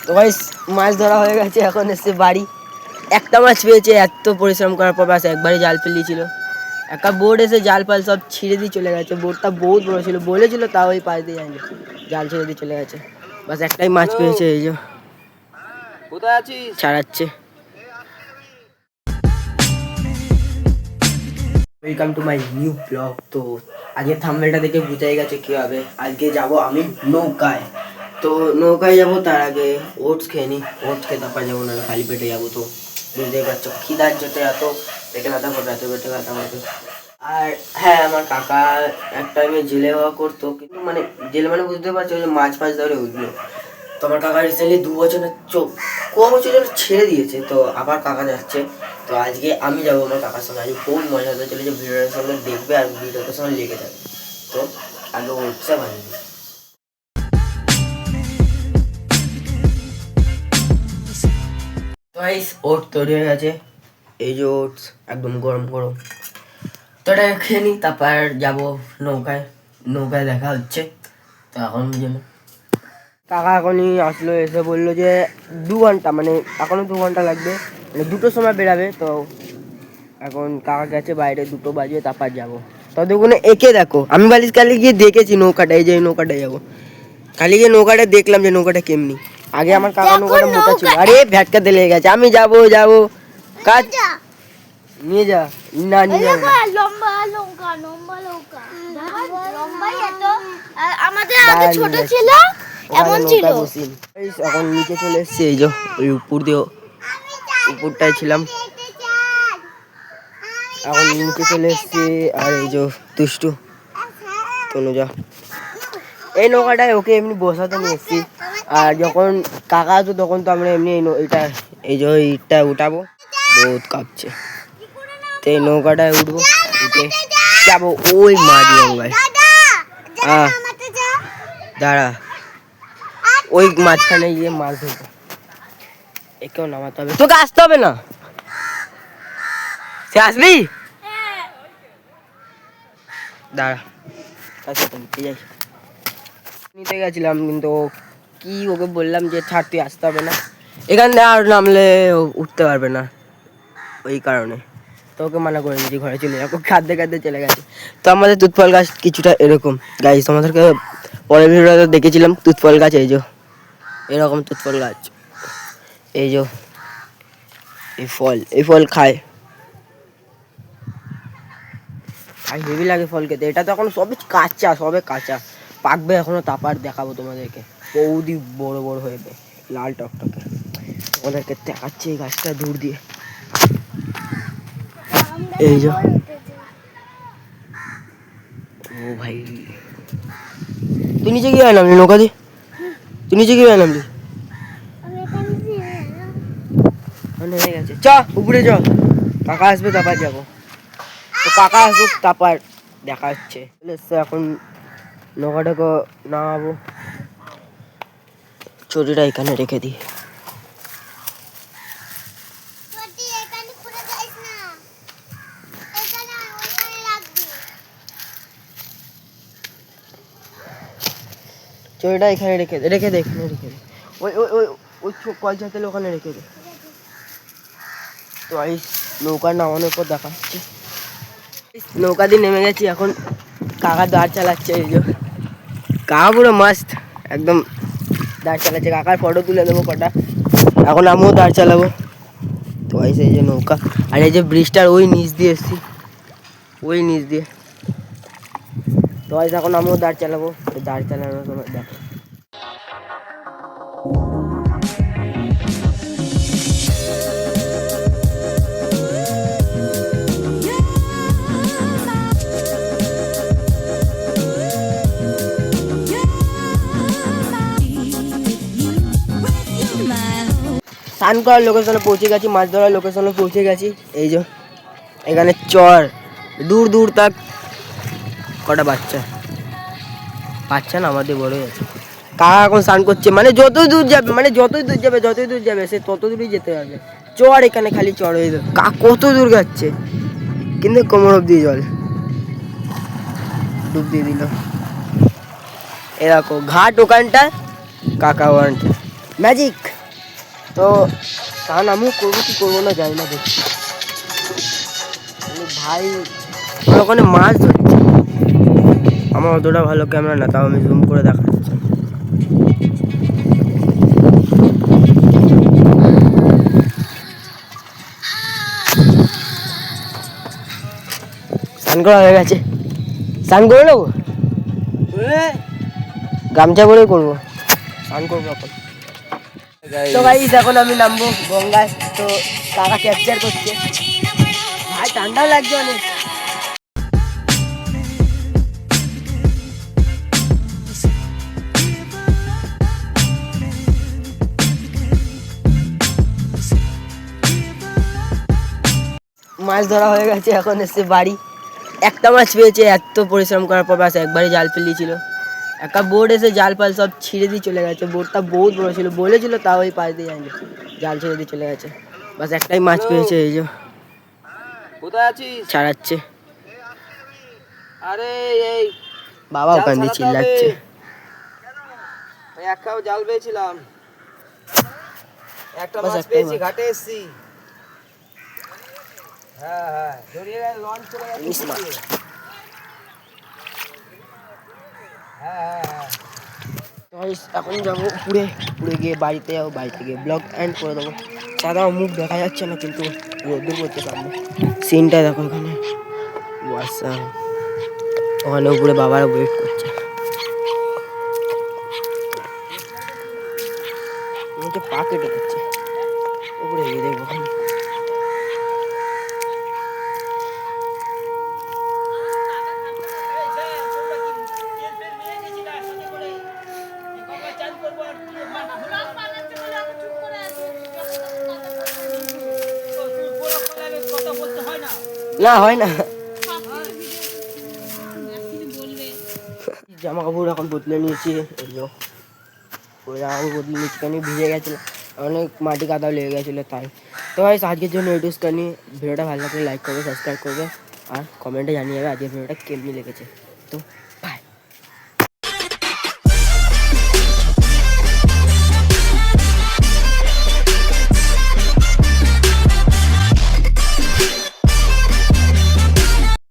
তো গাইস মাছ ধরা হয়ে গেছে, এখন এসে বাড়ি। একটা মাছ পেয়েছে, এত পরিশ্রম করার পর বাস একবারই জাল ফেলিয়েছিল। একটা বোট এসে জাল ফাল সব ছিঁড়ে দিয়ে চলে গেছে। বোটটা বহুত বড় ছিল, বলেছিল তাও ওই পাশ দিয়ে যায়নি, জাল ছেড়ে দিয়ে চলে গেছে। বাস একটাই মাছ পেয়েছে, এই যে কোথায় আছিস? ছাড়াচ্ছে। Welcome to my new blog. তো আজকে থাম্বনেলটা দেখে বুঝাই গেছে কী হবে। আজকে যাব আমি নৌকায়। তো নৌকায় যাব, তার আগে ওটস খেয়ে নিই। ওটস খেয়ে তারপর যাবো, না খালি পেটে যাবো। তো বুঝতেই পারছো খিদার যেতে এত পেটে ব্যথা করবে, এত পেটে ব্যথা করবে। আর হ্যাঁ, আমার কাকা এক টাইমে জেলে হওয়া করতো, কিন্তু মানে জেলে মানে বুঝতে পারছো যে মাছ ফাছ ধরে ওইগুলো। তো আমার কাকা রিসেন্টলি 2 বছরের ক বছর জন্য ছেড়ে দিয়েছে, তো আবার কাকা যাচ্ছে। তো আজকে আমি যাবো আমার কাকার সঙ্গে। আজকে বহুত মজা হতে চলেছে, ভিডিওটার সঙ্গে দেখবে আর ভিডিওটার সঙ্গে লেগে যাবে। তো আগে উঠছে বানিয়ে তো গাইস ওট তৈরি হয়ে গেছে, এই যে ওটস একদম গরম গরম। তো এটা খেয়ে নিই, তারপর যাবো নৌকায়। নৌকায় দেখা হচ্ছে। তো এখন জন্য কাকা এখনই আসলো, এসে বললো যে 2 ঘন্টা, মানে এখনও 2 ঘন্টা লাগবে, মানে 2টোর সময় বেরাবে। তো এখন কাকা গেছে বাইরে, 2টো বাজে, তারপর যাবো। ততক্ষণে একে দেখো, আমি বালিশ কালি গিয়ে দেখেছি নৌকাটা, এই যে নৌকাটায় যাবো। খালি গিয়ে নৌকাটা দেখলাম যে নৌকাটা কেমনি। আগে আমার কাকা নৌকাটা মোটা ছিল, আরে ভ্যাটকা দিলে গেছে। আমি যাবো যাবো কাজ নিয়ে যা, না নিয়ে যাবো না। লম্বা লঙ্কা, লম্বা লঙ্কা, লম্বাই এত। আমাদের আগে ছোট ছিল, এমন ছিল। এখন নিচে চলে এসেছি, এই যে ওই উপর দিয়ে, উপরটায় ছিলাম, এখন নিচে চলে এসেছি। আর এই যে দুষ্টু তনুজা, এই নৌকাটায় ওকে এমনি বসাতে নিয়ে এসেছি। আর যখন কাকা আসতো তখন তো আমরা এমনি এটা, এই যে ইটটা উঠাবো, বহুত কাঁপছে। তো এই নৌকাটায় উঠবো, উঠে যাবো ওই মাছ গঙ্গায়। দাঁড়া, ওই মাঝখানে গিয়ে মাছ ধরবো। একেও নামাতে হবে, তোকে আসতে হবে না। সে আসবি, দাঁড়া নিতে গেছিলাম, কিন্তু কি ওকে বললাম যে ছাড়, তুই আসতে হবে না, এখান থেকে আর নামলে উঠতে পারবে না, ওই কারণে তো ওকে মানা করে দিয়েছি, ঘরে চলে যাবো। কাঁদতে কাঁদতে চলে গেছে। তো আমাদের তুতফল গাছ কিছুটা এরকম, গাছ তোমাদেরকে পরের ভিডিওতে দেখেছিলাম তুতফল গাছ, এই যে এরকম তুতফল গাছ, এই যে এই ফল খায়, আর হেভি লাগে ফল খেতে। এটা তো এখন সবে কাঁচা, সবে কাঁচা, পাকবে এখনো, তারপর দেখাবো তোমাদেরকে। বৌদি বড় বড় হয়ে লাল টকটকে, ওদেরকে দেখাচ্ছে এই গাছটা দূর দিয়ে। এই যে ও ভাই, তুই নিচে গিয়ে নামলি নৌকা দিয়ে, তুই নিচে গিয়ে নামলি, হয়ে গেছে। চ উপরে চ, কাকা আসবে তারপর যাবো। তো কাকা আসুক তারপর দেখা হচ্ছে। এখন নৌকাটাকে নামাবো, চটিটা এখানে রেখে দিই। চটিটা এখানে রেখে দে, রেখে দে, এখানে রেখে দে, ওই ওই ওই ওই কলচা তেলে ওখানে রেখে দে। তো এই নৌকা নামানোর পর দেখা হচ্ছে। নৌকা দিয়ে নেমে গেছি, এখন কাকা দাঁড় চালাচ্ছে, এই যে কাকা পুরো মাস্ট একদম দাঁড় চালাচ্ছে। কাকার ফটো তুলে দেবো কটা, এখন আমিও দাঁড় চালাবো। তো এই যে নৌকা, আর এই যে ব্রিজটার ওই নিচ দিয়ে এসছি, ওই নিচ দিয়ে। তো এখন আমিও দাঁড় চালাবো, দাঁড় চালানোর সময় দেখো। স্নান করার লোকেশনে পৌঁছে গেছি, মাছ ধরার লোকেশনে পৌঁছে গেছি। এই যে এখানে চর, দূর দূর তাক কটা বাচ্চা, বাচ্চা না আমাদের বড়ই আছে। কাকা এখন স্নান করছে, মানে যতই দূর যাবে, মানে যতই দূর যাবে সে তত দূরই যেতে পারবে। চর এখানে খালি চর হয়ে যাবে, কত দূর যাচ্ছে, কিন্তু কোমর অব্দি জল, ডুব দিয়ে দিল। এরকম ঘাট ওখানটা, কাকা ওখানটা, ম্যাজিক। তো স্নান আমিও করবো কি করবো না জানি না, দেখছি। ভাই আমার ওখানে মাছ ধরছে, আমার অতটা ভালো ক্যামেরা না, তাও আমি জুম করে দেখাচ্ছি। স্নান করা হয়ে গেছে, স্নান করে নেবো, গামছা পরে করবো, স্নান করবো এখন। তো গাইস এখন আমি নামবো গঙ্গায়, তো কাকা ক্যাপচার করছে, ভাই ঠান্ডাও লাগছে অনেক। মাছ ধরা হয়ে গেছে, এখন এসে বাড়ি। একটা মাছ পেয়েছে, এত পরিশ্রম করার পর বাস একবারই জাল ফেলিয়েছিল। একটা বোট এসে জাল ফাল সব ছিঁড়ে দিয়ে চলে গেছে, বোটটা বহুত বড় ছিল, বলেছিল তাও ওই পাশ দিয়ে যায়নি, জাল ছেড়ে দিয়ে চলে গেছে। বাস একটাই মাছ পেয়েছে, এই যে কোথায় আছিস? ছাড়াচ্ছে। আরে এই বাবা জাল ওখান দিয়ে ছাড়াতে হবে। চিল্লাচ্ছে। ওই এক খাও জাল পেয়েছিলাম, একটা বাস মাছ একটাই পেয়েছি, মাছ। ঘাটে এসছি। হ্যাঁ হ্যাঁ, জড়িয়ে গেছে, লঞ্চ চলে ইলিশ মাছ। গেছে। হ্যাঁ হ্যাঁ হ্যাঁ। তো guys, এখন যাবো পুরে, পুরে গিয়ে বাড়িতে যাবো, বাড়িতে গিয়ে ব্লগ এন্ড করে দেবো। সাদা মুখ দেখা যাচ্ছে না, কিন্তু রোদ্দুর করতে সামনে সিনটা দেখো, এখানে বর্ষা, ওখানে উপরে বাবারা ওয়েট করছে। আমাকে পা কেটে যাচ্ছে, উপরে গিয়ে দেখবো ওখানে। না হয় না, জামা কাপড় এখন বদলে নিয়েছি, এই যে ওই জামা কাপড় বদলে নিয়েছি, কেন ভিজে গেছিলো, অনেক মাটি কাদাও লেগে গেছিলো তাই। তো ভাই আজকের জন্য এটুস কানি, ভিডিওটা ভালো লাগলে লাইক করবে, সাবস্ক্রাইব করবে, আর কমেন্টে জানিয়ে যাবে আজকের ভিডিওটা কেমনি লেগেছে। তো